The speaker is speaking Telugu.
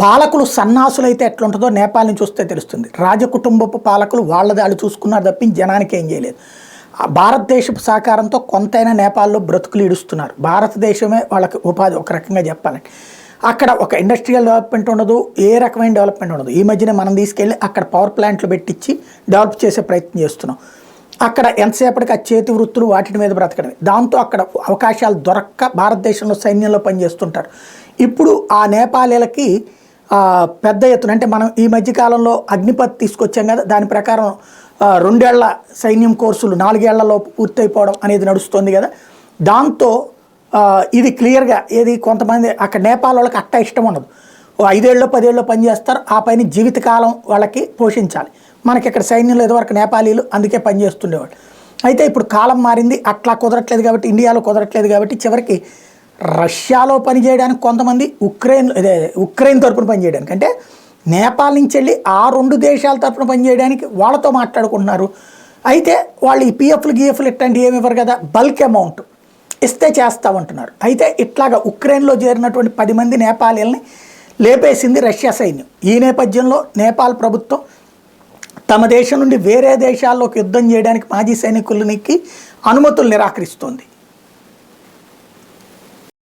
పాలకులు సన్నాసులైతే ఎట్లుంటుందో నేపాల్ని చూస్తే తెలుస్తుంది. రాజకుటుంబపు పాలకులు వాళ్ళది వాళ్ళు చూసుకున్నారు తప్పించి జనానికి ఏం చేయలేదు. భారతదేశపు సహకారంతో కొంతైనా నేపాల్లో బ్రతుకులు ఇడుస్తున్నారు. భారతదేశమే వాళ్ళకి ఉపాధి ఒక రకంగా చెప్పాలంటే. అక్కడ ఒక ఇండస్ట్రియల్ డెవలప్మెంట్ ఉండదు, ఏ రకమైన డెవలప్మెంట్ ఉండదు. ఈ మధ్యనే మనం తీసుకెళ్ళి అక్కడ పవర్ ప్లాంట్లు పెట్టించి డెవలప్ చేసే ప్రయత్నం చేస్తున్నాం. అక్కడ ఎంతసేపటికి ఆ చేతి వృత్తులు వాటి మీద బ్రతకడమే. దాంతో అక్కడ అవకాశాలు దొరక్క భారతదేశంలో సైన్యంలో పనిచేస్తుంటారు. ఇప్పుడు ఆ నేపాలీలకి పెద్ద ఎత్తున అంటే మనం ఈ మధ్యకాలంలో అగ్నిపత్ తీసుకొచ్చాం కదా, దాని ప్రకారం 2 ఏళ్ల సైన్యం కోర్సులు 4 ఏళ్లలో పూర్తయిపోవడం అనేది నడుస్తుంది కదా. దాంతో ఇది క్లియర్గా ఏది కొంతమంది అక్కడ నేపాల్ వాళ్ళకి అట్ట ఇష్టం ఉండదు. 5 ఏళ్ళలో 10 ఏళ్ళలో పనిచేస్తారు, ఆ పని జీవితకాలం వాళ్ళకి పోషించాలి. మనకి ఇక్కడ సైన్యంలో ఇదివరకు నేపాలీలు అందుకే పనిచేస్తుండేవాళ్ళు. అయితే ఇప్పుడు కాలం మారింది, అట్లా కుదరట్లేదు కాబట్టి, ఇండియాలో కుదరట్లేదు కాబట్టి చివరికి రష్యాలో పనిచేయడానికి కొంతమంది ఉక్రెయిన్ తరపున పనిచేయడానికి, అంటే నేపాల్ నుంచి వెళ్ళి ఆ 2 దేశాల తరపున పనిచేయడానికి వాళ్ళతో మాట్లాడుకుంటున్నారు. అయితే వాళ్ళు ఈ పిఎఫ్లు గిఎఫ్లు ఇట్లాంటివి ఏమి ఇవ్వరు కదా, బల్క్ అమౌంట్ ఇస్తే చేస్తామంటున్నారు. అయితే ఇట్లాగా ఉక్రెయిన్లో చేరినటువంటి 10 మంది నేపాలీలని లేపేసింది రష్యా సైన్యం. ఈ నేపథ్యంలో నేపాల్ ప్రభుత్వం తమ దేశం నుండి వేరే దేశాల్లోకి యుద్ధం చేయడానికి మాజీ సైనికులకి అనుమతులు నిరాకరిస్తోంది.